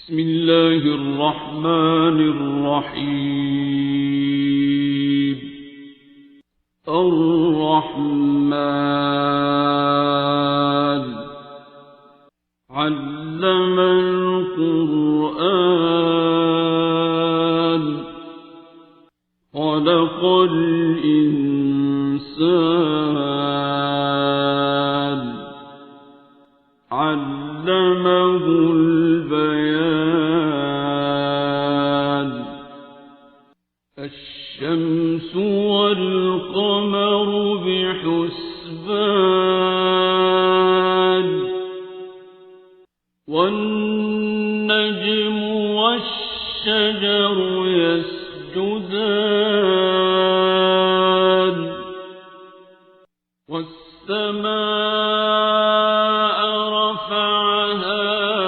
بسم الله الرحمن الرحيم. الرحمن علم القرآن خلق الإنسان علمه البيان. الشمس والقمر بحسبان والنجم والشجر يسجدان والسماء رفعها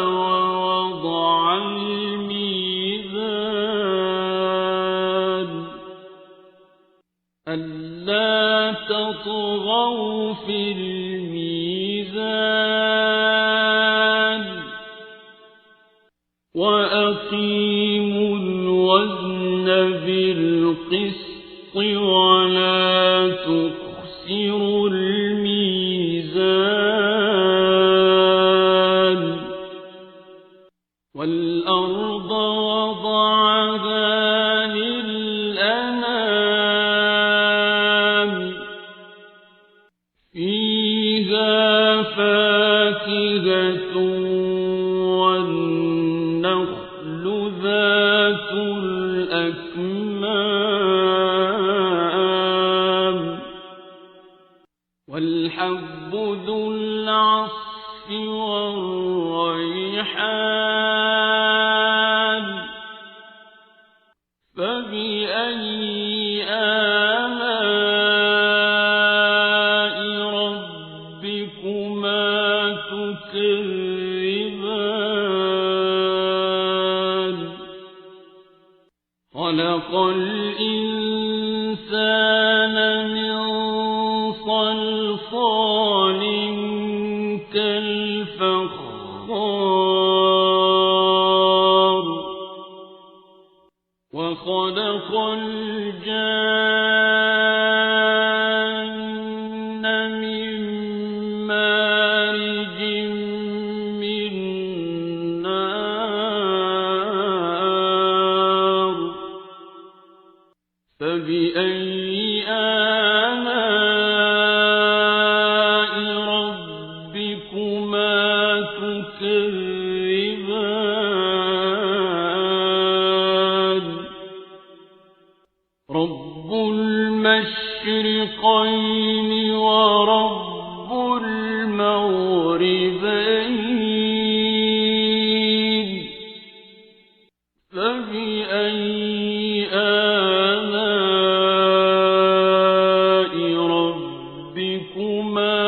ووضع الميزان ألا تطغوا في الميزان وأقيموا الوزن بالقسط ولا تخسروا الميزان. والأرض وضعها للأنام فيها فاكهة والنخل ذات الأكمام والحب ذو العصف والريحان فبأي آلاء ربكما تكذبان. خلق الإنسان من صلصال كالفخار وخلق الجان من مارج من نار فبأي آلاء ربكما تكذبان. رب المشرقين ورب المغربين فبأي آلاء ربكما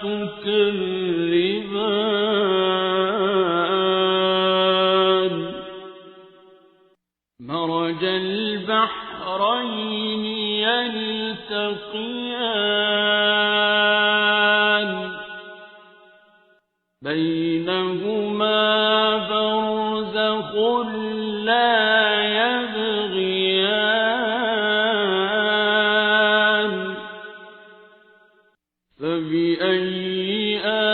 تكذبان. مرج البحرين يلتقيان بينهما برزخ لا يبغيان فبأي آلاء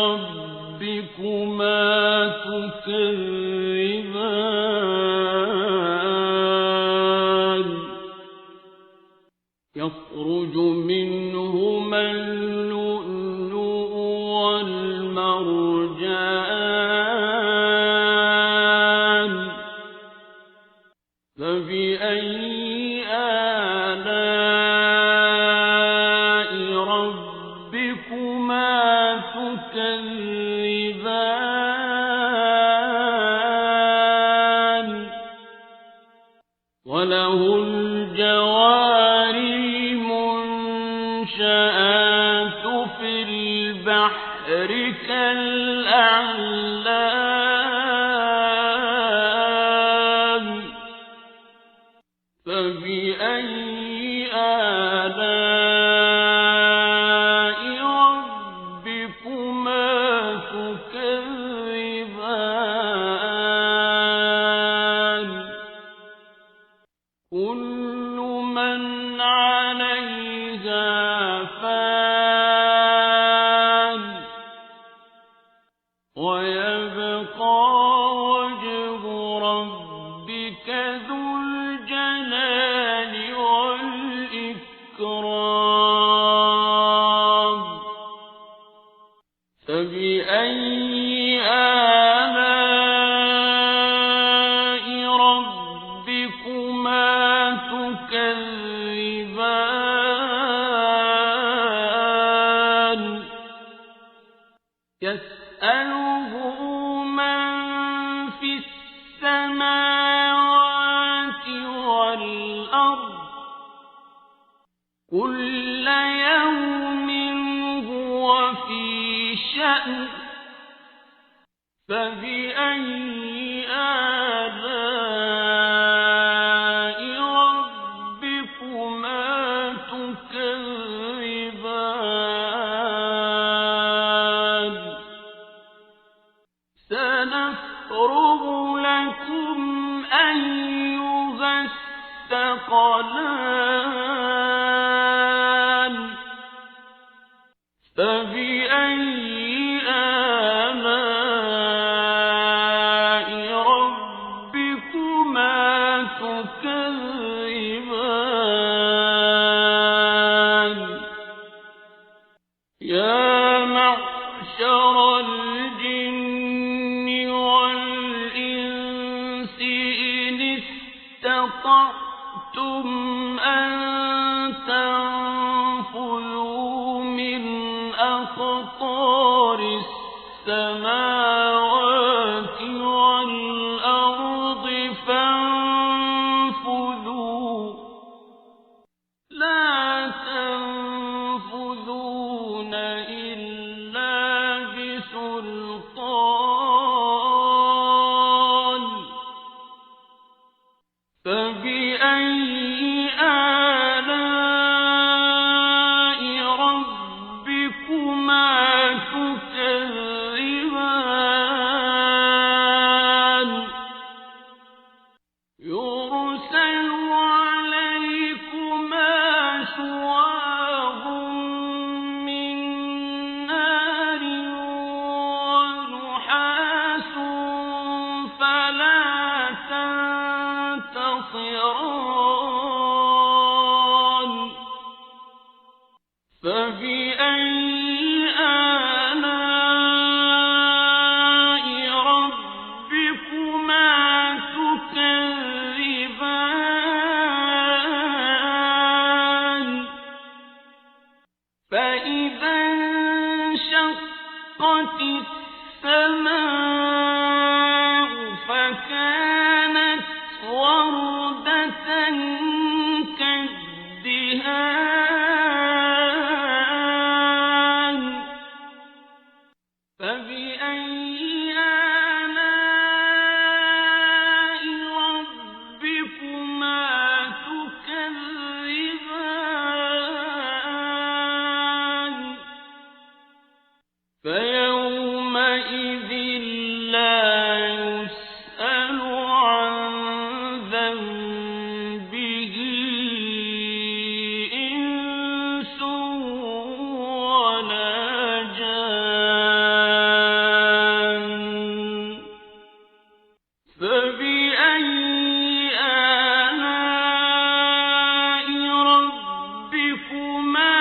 ربكما تكذبان. يخرج منهما اللؤلؤ والمرجان فبأي آلاء ربكما تكذبان. وله الجوار المنشآت في البحر كالأعلام فبأي آلاء ربكما تكذبان. ويبقى وجه ربك ذو الجلال والإكرام فبأي آلاء ربكما تكذبان يسأله من في السماوات والأرض كل يوم هو في شأن فبأي آلاء ربكما تكذبان سنفرغ لكم أيها الثقلان فبأي آلاء ربكما تكذبان يا معشر الجن والإنس إن استطعتم أن تنفذوا من أقطار السماوات والأرض فانفذوا لا تنفذون إلا بسلطان فبأي آلاء ربكما تكذبان يرسل عليكما شواظ من نار ونحاس فلا تنتصران فبأي آلاء ربكما تكذبان فإذا انشقت السماء فكانت وردة كالدهان فبأي آلاء ربكما تكذبان فيومئذ لا يسأل عن ذنبه إنس ولا جان فبأي آلاء ربكما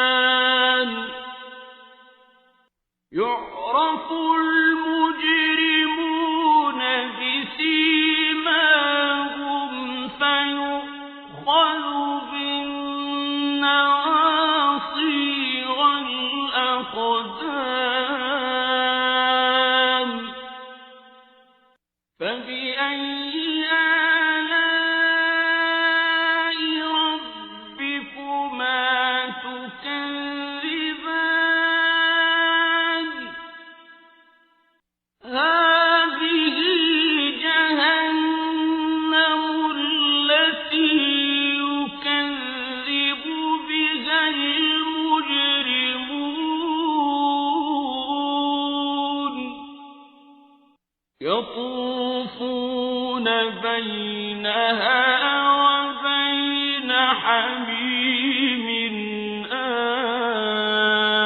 تكذبان يعرف المجرمون بسيماهم فيؤخذ بالنواصي والأقدام فبأي آلاء ربكما تكذبان هذه جهنم التي يكذب بها المجرمون يطوفون بينها وبين حميم آن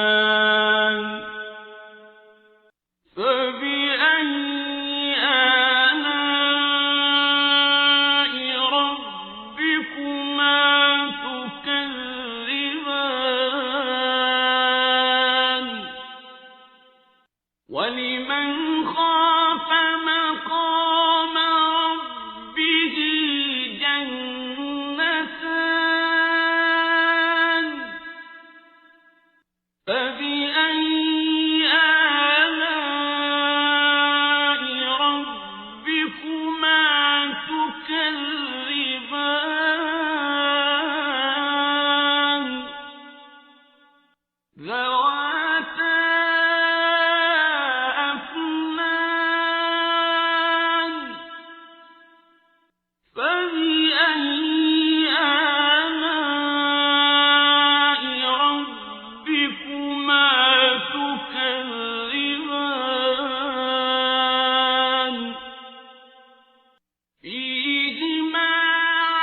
ذواتا أفنان فبأي آلاء ربكما تكذبان فيهما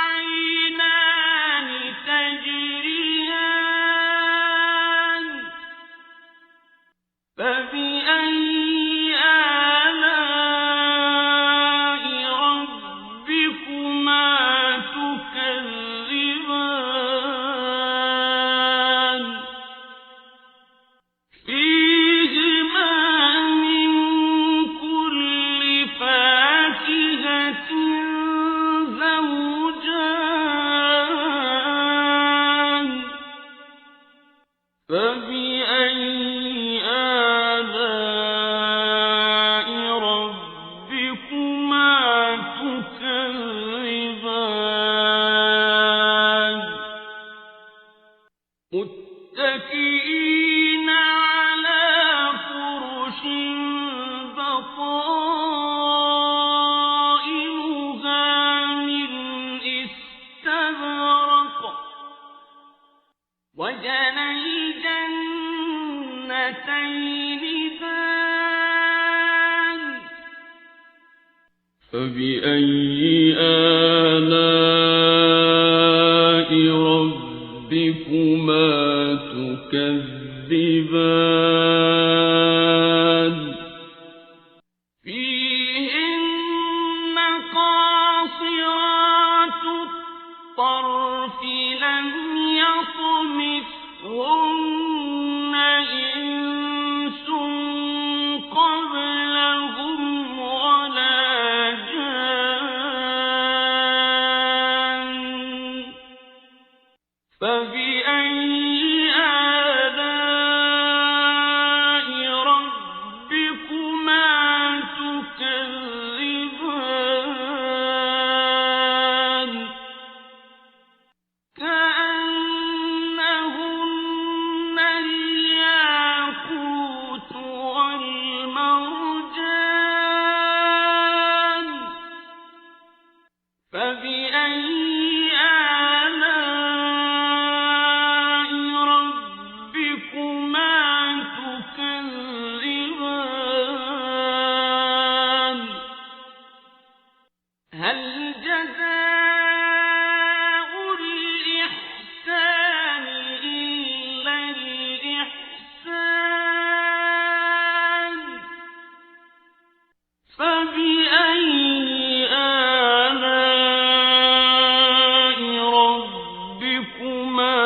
عينان تجريان فبأي آلاء ربكما تكذبان فيهما من كل فاكهة زوجان فبأي آلاء ربكما تكذبان متكئين على فرش بطائنها من استبرق وجنى الجنتين دان فبأي آلاء ربكما تكذبان فيهن قاصرات الطرف لم يطمثهن إنس قبلهم ولا جان فبأي آلاء ربكما تكذبان كأنهن الياقوت والمرجان فبأي آلاء ربكما تكذبان هل جزاء الإحسان إلا الإحسان فبأي آلاء ربكما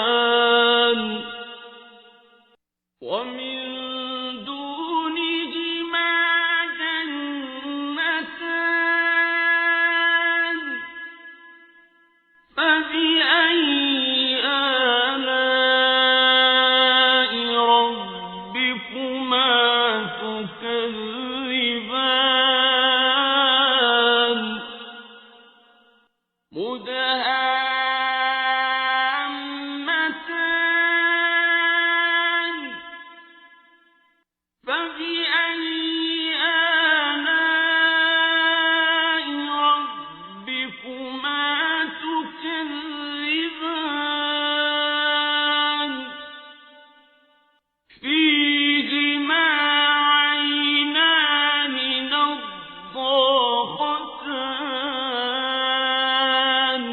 تكذبان ومن دونهما جنتان فبأي آلاء ربكما تكذبان مدهامتان فبأي آلاء ربكما تكذبان فيهما عينان نضاختان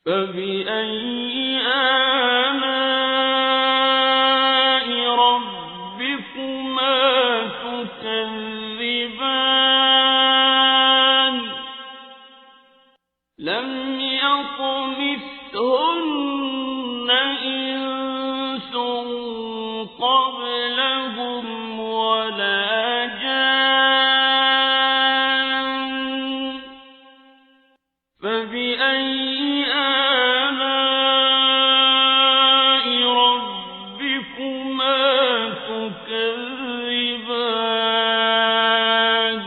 فبأي آلاء ربكما تكذبان لم يطمثهن إنس قبلهم ولا جان فبأي آلاء ربكما تكذبان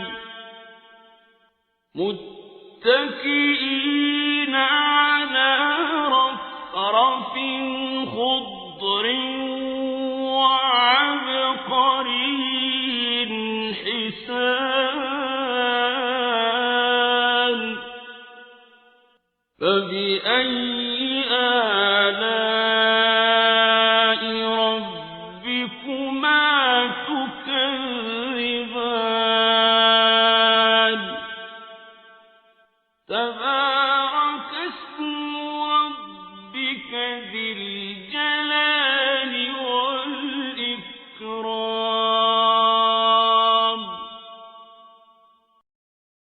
متكئين على رفرف خضر وعبقري حسان فبأي آلاء ربكما تكذبان